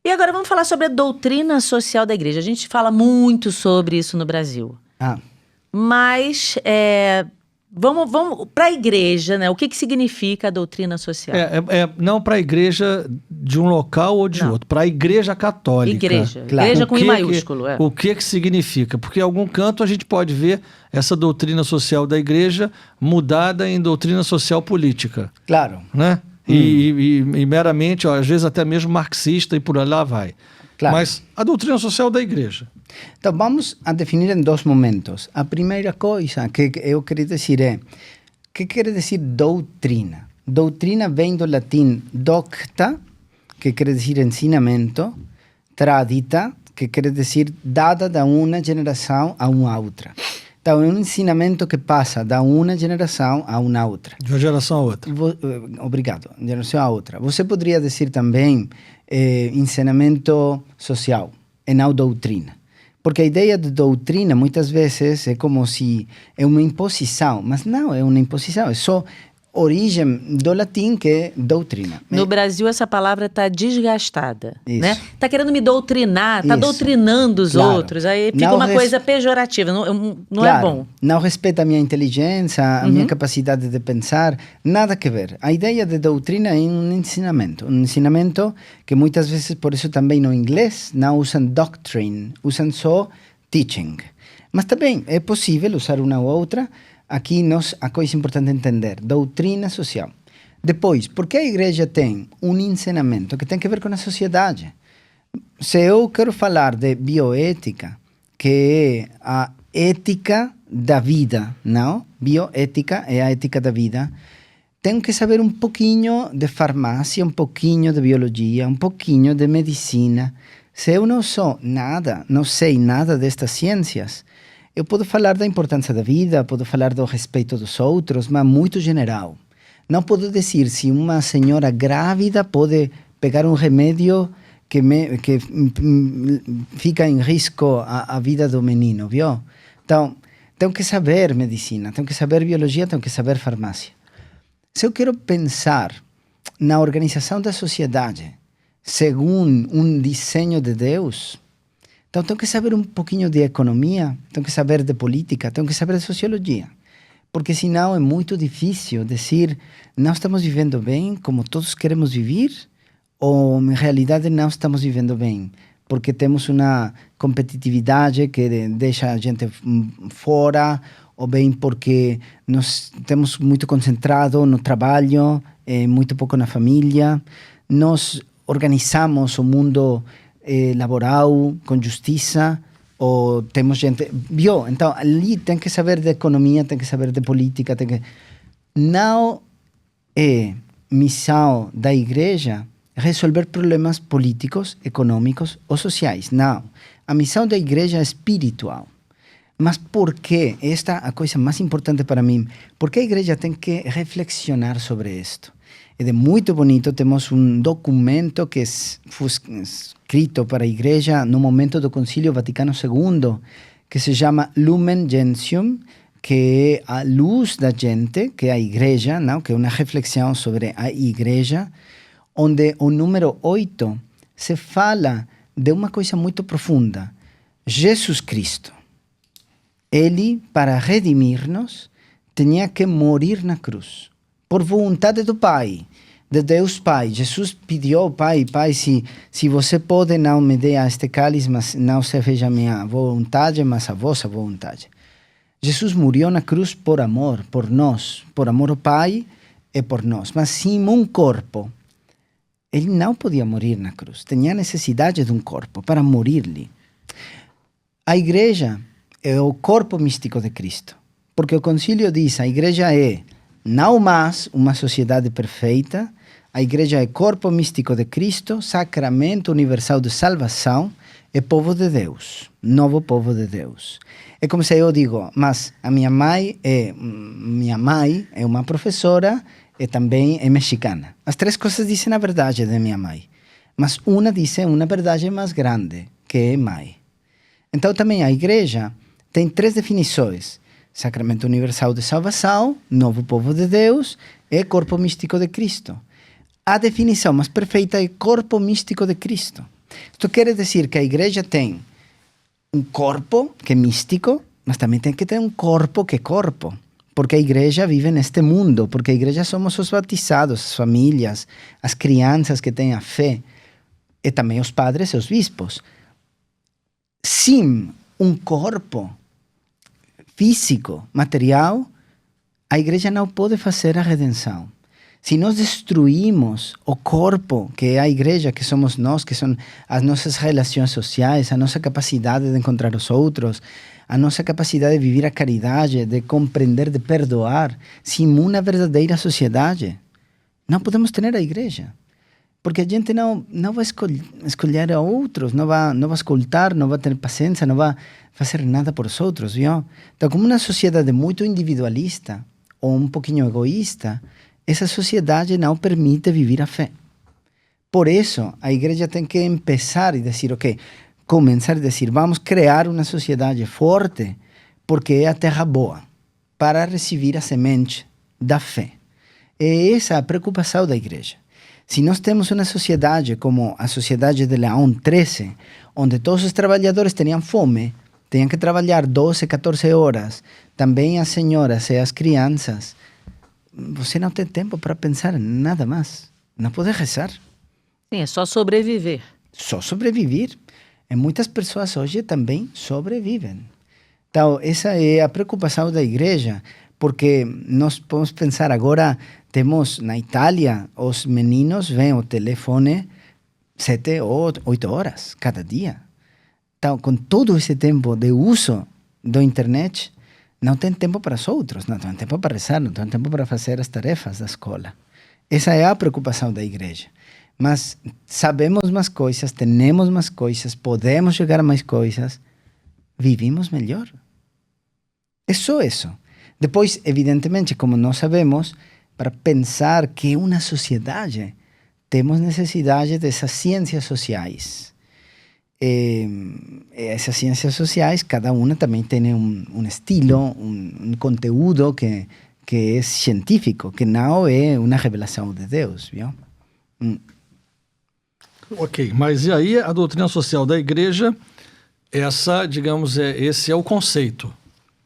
E agora vamos falar sobre a doutrina social da igreja. A gente fala muito sobre isso no Brasil. Mas vamos para a igreja, né? O que significa a doutrina social? Não para a igreja de um local ou de outro, para a igreja católica. Igreja, claro. Igreja com I maiúsculo. O que significa? Porque em algum canto a gente pode ver essa doutrina social da igreja mudada em doutrina social política. Claro. Né? E meramente, às vezes até mesmo marxista e por lá vai. Claro. Mas a doutrina social da igreja. Então, vamos a definir em dois momentos. A primeira coisa que eu queria dizer é, o que quer dizer doutrina? Doutrina vem do latim docta, que quer dizer ensinamento, tradita, que quer dizer dada da uma geração a uma outra. Então, é um ensinamento que passa da uma geração a uma outra. De uma geração a outra. Obrigado. De uma geração a outra. Você poderia dizer também ensinamento social, e não doutrina. Porque a ideia de doutrina, muitas vezes, é como se é uma imposição. Mas não é uma imposição, é só origem do latim, que é doutrina. No Brasil, essa palavra está desgastada. Isso. Né? Está querendo me doutrinar, está doutrinando os outros. Aí fica uma coisa pejorativa, não é bom. Não respeita a minha inteligência, a minha capacidade de pensar, nada que ver. A ideia de doutrina é um ensinamento que muitas vezes, por isso também no inglês, não usam doctrine, usam só teaching. Mas também é possível usar uma ou outra. Aqui a coisa importante é entender, doutrina social. Depois, por que a igreja tem um ensinamento que tem a ver com a sociedade? Se eu quero falar de bioética, que é a ética da vida, não? Bioética é a ética da vida. Tenho que saber um pouquinho de farmácia, um pouquinho de biologia, um pouquinho de medicina. Se eu não sei nada destas ciências, eu posso falar da importância da vida, posso falar do respeito dos outros, mas muito general. Não posso dizer se uma senhora grávida pode pegar um remédio que fica em risco a vida do menino, viu? Então, tenho que saber medicina, tenho que saber biologia, tenho que saber farmácia. Se eu quero pensar na organização da sociedade segundo um desenho de Deus, então, tenho que saber um pouquinho de economia, tenho que saber de política, tenho que saber de sociologia. Porque senão é muito difícil dizer, nós estamos vivendo bem como todos queremos viver, ou em realidade não estamos vivendo bem, porque temos uma competitividade que deixa a gente fora, ou bem porque nós estamos muito concentrados no trabalho, muito pouco na família, nós organizamos o mundo laboral, com justiça, ou temos gente... Então, ali tem que saber de economia, tem que saber de política, Não é missão da igreja resolver problemas políticos, econômicos ou sociais. Não. A missão da igreja é espiritual. Mas por quê? Esta é a coisa mais importante para mim. Porque a igreja tem que reflexionar sobre isto. É muito bonito, temos um documento que foi escrito para a igreja no momento do Concílio Vaticano II, que se chama Lumen Gentium, que é a luz da gente, que é a igreja, não? Que é uma reflexão sobre a igreja, onde o número 8 se fala de uma coisa muito profunda. Jesus Cristo, ele, para redimir-nos, tinha que morrer na cruz. Por vontade do Pai, de Deus Pai. Jesus pediu ao Pai, se você pode, não me dê este cálice, mas não seja a minha vontade, mas a vossa vontade. Jesus morreu na cruz por amor, por nós, por amor ao Pai e por nós. Mas sem um corpo, ele não podia morrer na cruz. Tinha necessidade de um corpo para morir-lhe. A igreja é o corpo místico de Cristo. Porque o concílio diz, a igreja é não mais uma sociedade perfeita, a igreja é corpo místico de Cristo, sacramento universal de salvação, é povo de Deus, novo povo de Deus. É como se eu digo, mas a minha mãe é uma professora e também é mexicana. As três coisas dizem a verdade de minha mãe, mas uma diz uma verdade mais grande, que é mãe. Então também a igreja tem três definições: sacramento universal de salvação, novo povo de Deus e corpo místico de Cristo. A definição mais perfeita é corpo místico de Cristo. Isto quer dizer que a igreja tem um corpo que é místico, mas também tem que ter um corpo que é corpo. Porque a igreja vive neste mundo, porque a igreja somos os batizados, as famílias, as crianças que têm a fé, e também os padres e os bispos. Sem um corpo físico, material, a igreja não pode fazer a redenção. Se nós destruímos o corpo, que é a igreja, que somos nós, que são as nossas relações sociais, a nossa capacidade de encontrar os outros, a nossa capacidade de viver a caridade, de compreender, de perdoar, sem uma verdadeira sociedade, não podemos ter a igreja. Porque a gente não vai escolher a outros, não vai escutar, não vai ter paciência, não vai fazer nada por os outros, viu? Então, como uma sociedade muito individualista ou um pouquinho egoísta, essa sociedade não permite viver a fé. Por isso, a igreja tem que começar a dizer, começar a dizer, vamos criar uma sociedade forte, porque é a terra boa, para receber a semente da fé. É essa a preocupação da igreja. Se nós temos uma sociedade como a sociedade de Leão XIII, onde todos os trabalhadores tinham fome, tinham que trabalhar 12, 14 horas, também as senhoras e as crianças, você não tem tempo para pensar em nada mais. Não pode rezar. Sim, é só sobreviver. Só sobreviver. E muitas pessoas hoje também sobrevivem. Então, essa é a preocupação da igreja, porque nós podemos pensar agora, temos na Itália, os meninos veem o telefone 7 ou 8 horas cada dia. Então, com todo esse tempo de uso da internet, não tem tempo para os outros, não tem tempo para rezar, não tem tempo para fazer as tarefas da escola. Essa é a preocupação da igreja. Mas sabemos mais coisas, temos mais coisas, podemos chegar a mais coisas, vivimos melhor. É só isso. Depois, evidentemente, como nós sabemos, para pensar que é uma sociedade, temos necessidade dessas ciências sociais. Essas ciências sociais, cada uma também tem um estilo, um conteúdo que é científico, que não é uma revelação de Deus, viu? Ok, mas e aí a doutrina social da igreja, esse é o conceito.